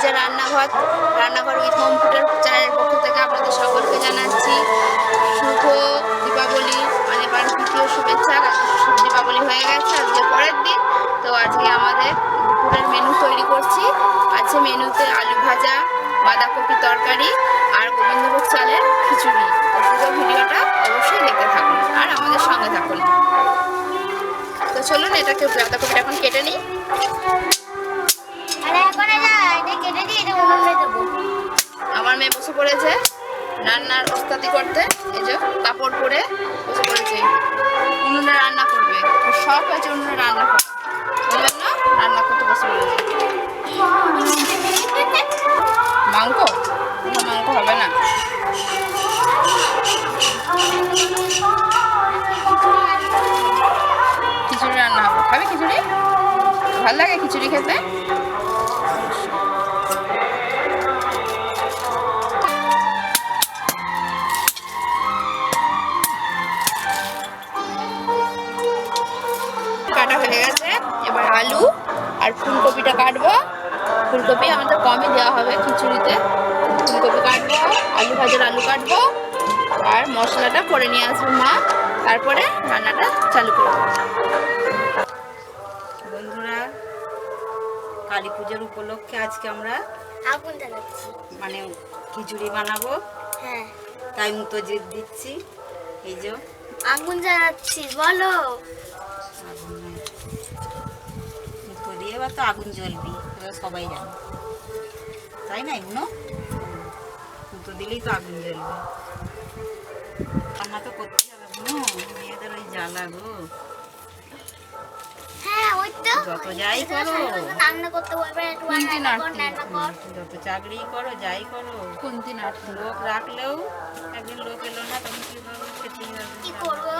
যে রান্নাঘর with home ফুডের চ্যানেলের পক্ষ থেকে আপনাদের সকলকে জানাচ্ছি শুভ দীপাবলি, মানে এবার তৃতীয় শুভেচ্ছা। দীপাবলি হয়ে গেছে, আজকে পরের দিন। তো আজকে আমাদের দুপুরের মেনু তৈরি করছি। আছে মেনুতে আলু ভাজা, বাঁধাকপি তরকারি আর গোবিন্দভোগ চালের খিচুড়ি। তো পুরো ভিডিওটা অবশ্যই দেখতে থাকুন আর আমাদের সঙ্গে থাকুন। তো চলুন এটাকে বাঁধাকপিটা এখন কেটে নিই। আমার মেয়ে বসে পড়েছে রান্নার ওস্তাদি করতে। এই যে কাপড় পরে বসে পড়েছে, উনুনে রান্না করবে। ওর শখ হয়েছে উনুনে রান্না করবে, ওই জন্য রান্না করতে বসে পড়েছে। মাংস হবে না, খিচুড়ি রান্না হবে। খাবে খিচুড়ি? ভালো লাগে খিচুড়ি খেতে। কাটা হয়ে গেছে, এবার আলু আর ফুলকপিটা কাটবো। ফুলকপি আমাদের কমই দেওয়া হবে খিচুড়িতে। ফুলকপি কাটবো, আলু ভাজার আলু কাটবো আর মশলাটা করে নিয়ে আসবো মা, তারপরে রান্নাটা চালু করবো। বন্ধুরা, কালী পুজোর উপলক্ষে আজকে আমরা আগুন জ্বালাচ্ছি, মানে খিচুড়ি বানাবো। হ্যাঁ, তাই মুতো জিপ দিচ্ছি। এই যে আগুন জ্বালাচ্ছি, বলো। মুতো দিয়ে এবার তো আগুন জ্বলবি, এবার সবাই জানে, তাই না? এগুলো মুতো দিলেই তো আগুন জ্বলবে। রান্না তো করতে হবে, মেয়েদের ওই জ্বালা গো। হ্যাঁ, ওই তো যত যাই করো, রান্না করতে বলবে, একটু রান্না কর। যত চাকরি করো, যাই করো, কোনটি নাটক লোক রাখলেও একদিন লোক এলো না, তখন কি করবো? খেতেই হবে। কি করবো?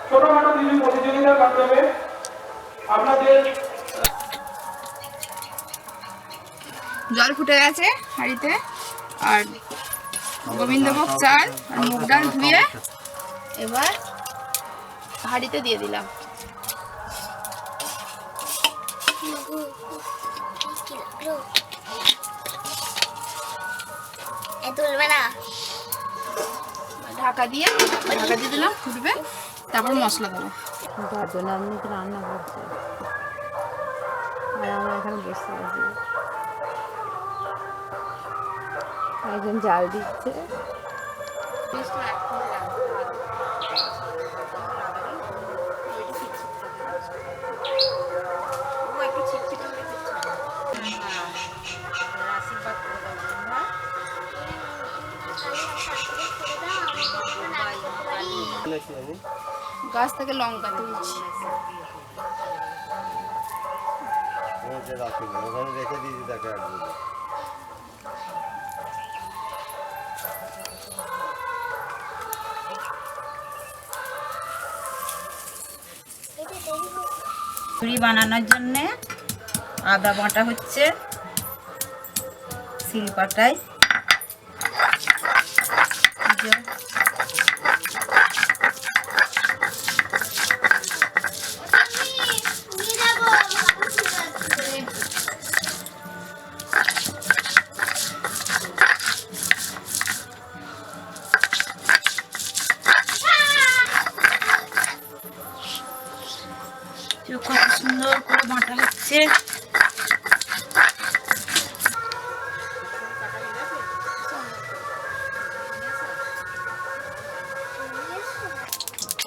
ছোটখাটো কিছু প্রতিযোগিতার মাধ্যমে আপনাদের জল ফুটে গেছে হাঁড়িতে, আর গোবিন্দভোগ চাল আর মুগ ডাল ধুয়ে এবার হাঁড়িতে দিয়ে দিলাম। তুলবে না, ঢাকা দিয়ে দিলাম, ফুটবে, তারপর মশলা দেবো। রান্না করছে আর আমরা এখানে বসে আছি, একজন জাল দিচ্ছে। গাছ থেকে লঙ্কা তুলছি। রেখে দিয়েছি তাকে একদম। খিচুড়ি বানানোর জন্যে আদা বাটা হচ্ছে শিলপাটায়। কত সুন্দর করে বাটা হচ্ছে।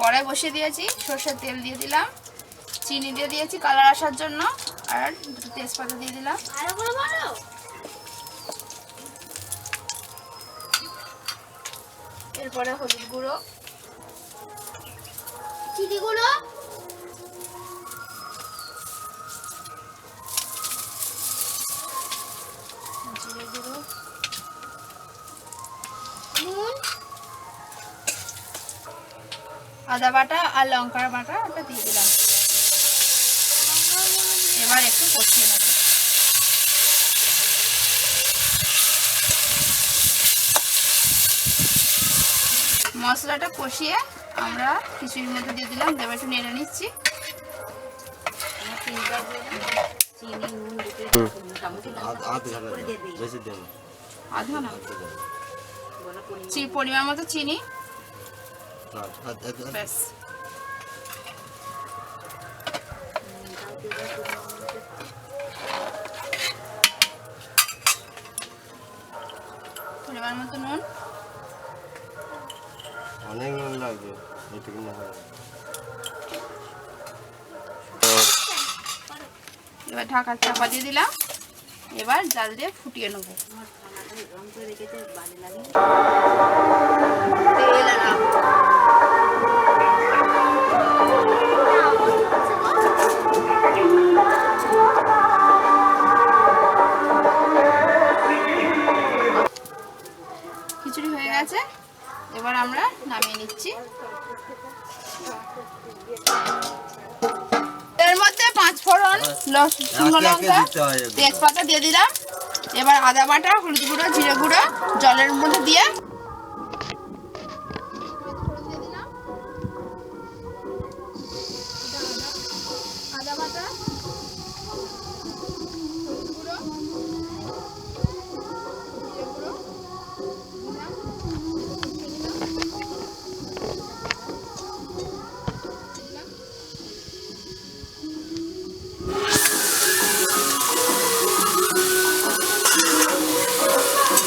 কড়াই বসিয়ে দিয়েছি, সরষের তেল দিয়ে দিলাম, চিনি দিয়ে দিয়েছি কালার আসার জন্য, আর দুটো তেজপাতা দিয়ে দিলাম। এরপরে হলুদ গুঁড়ো, চিনি গুঁড়ো, জিরে গুঁড়ো, নুন, আদা বাটা আর লঙ্কার বাটা ওটা দিয়ে দিলাম। এবার একটু কষিয়ে নেব। মশলাটা কষিয়ে আমরা খিচুড়ির মধ্যে দিয়ে দিলাম, এবার একটু নেড়ে নিচ্ছি। চিনিটা দিয়ে দাও। চিনি নুন দুটো মোটামুটি আধ ঘন্টা করে দিয়ে দিই। বেশি দেন আধা না বলো পরিমাণ। পরিমাণ মতো চিনি, না ব্যাস। পরিমাণ মতো নুন, অনেক নুন লাগবে এটুকু না হয় এবার ঢাকা চাপা দিয়ে দিলাম। এবার জাল দিয়ে ফুটিয়ে নেবো। আমার খানাটা গরম করে রেখেছে ভালো লাগে। তেল এলাম, খিচুড়ি হয়ে গেছে। এবার আমরা নামিয়ে নিচ্ছি। এর মধ্যে 5 ফোড়ন, শুকনো লঙ্কা, তেজপাতা দিয়ে দিলাম। এবার আদা বাটা, হলুদ গুঁড়ো, জিরে গুঁড়ো জলের মধ্যে দিয়ে আদা বাটা, হলুদ গুঁড়ো, জিরে গুঁড়ো দিলাম, দিলাম।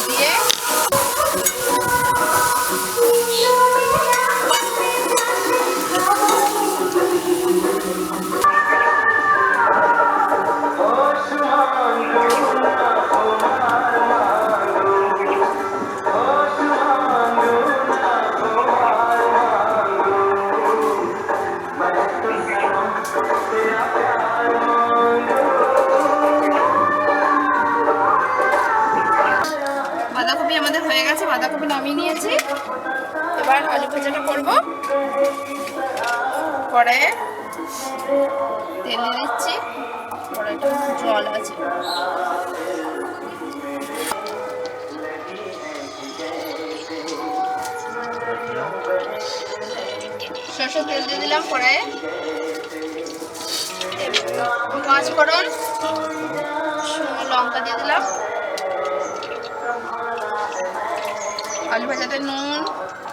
দিয়ে বাঁধাকপি আমাদের হয়ে গেছে, বাঁধাকপি নামিয়ে নিয়েছি। এবার আলু ভাজাটা করব। কড়াইয়ে তেল দিয়ে দিচ্ছি, কড়াইটা জল আছে। সরষের তেল দিয়ে দিলাম কড়াইয়ে, 5 ফোড়ন, শুকনো লঙ্কা দিয়ে দিলাম। আলু ভাজাতে নুন,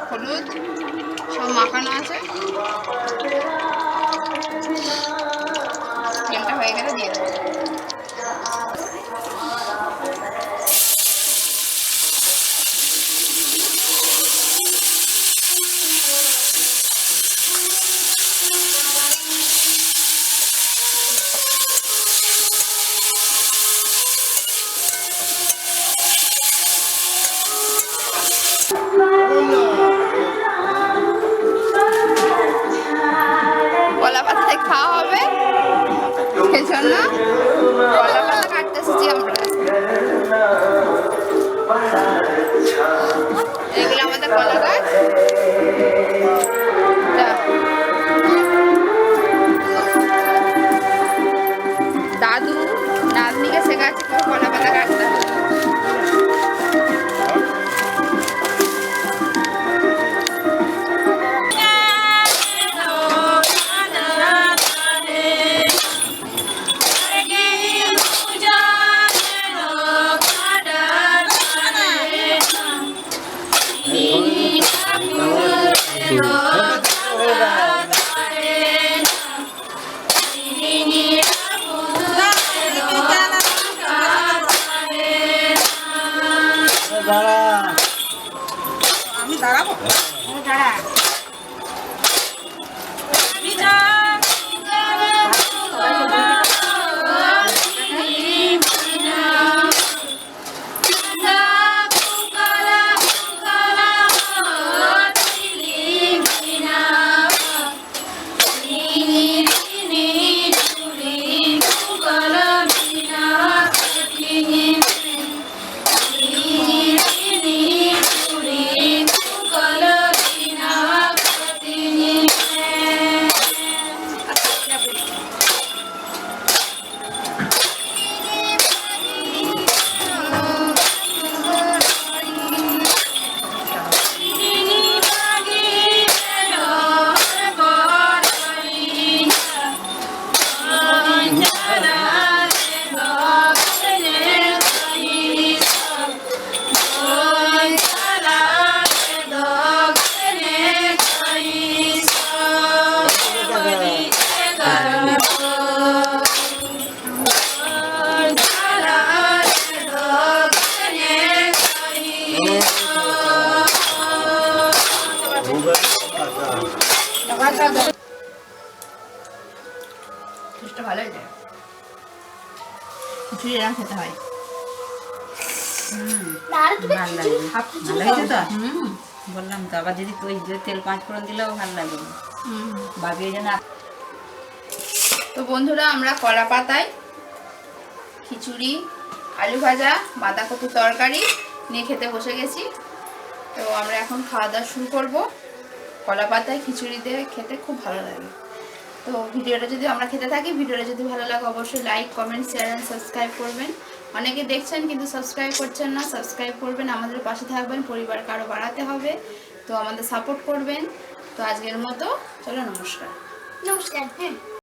হলুদ সব মাখানো আছে। তেলটা হয়ে গেলে দিয়ে দেবো। কলা পাতায় খাওয়া হবে, সেজন্য কলা পাতা কাটতে এসেছি আমরা। এগুলো আমাদের কলা গাছ। দাদু নাতনিকে শেখাচ্ছে করে কলা পাতা কাটতে হবে। আমি দাঁড়াবো। দাঁড়া। টেস্টটা ভালো হয়েছে। খিচুড়ি এরকম খেতে হয়। না আর তুমি ভালো খিচুড়ি লাগে। খিচুড়ি ভালো হয়েছে তো? হুম বললাম তো, আবার যদি তুই যে তেল 5 ফোড়ন দিলেও ভালো লাগে না। ভাবিয়ে যেন তো বন্ধুরা, আমরা কলা পাতায় খিচুড়ি, আলু ভাজা, বাঁধাকপির তরকারি নিয়ে খেতে বসে গেছি। তো আমরা এখন খাওয়া দাওয়া শুরু করব। কলা পাতায় খিচুড়ি দিয়ে খেতে খুব ভালো লাগে। তো ভিডিওটা যদি আমরা খেতে থাকি, ভিডিওটা যদি ভালো লাগে অবশ্যই like, comment, share and subscribe করবেন। অনেকে দেখছেন কিন্তু সাবস্ক্রাইব করছেন না, সাবস্ক্রাইব করবেন, আমাদের পাশে থাকবেন, পরিবারকে আরও বাড়াতে হবে। তো আমাদের সাপোর্ট করবেন। তো আজকের মতো চলো, নমস্কার। নমস্কার। হ্যাঁ।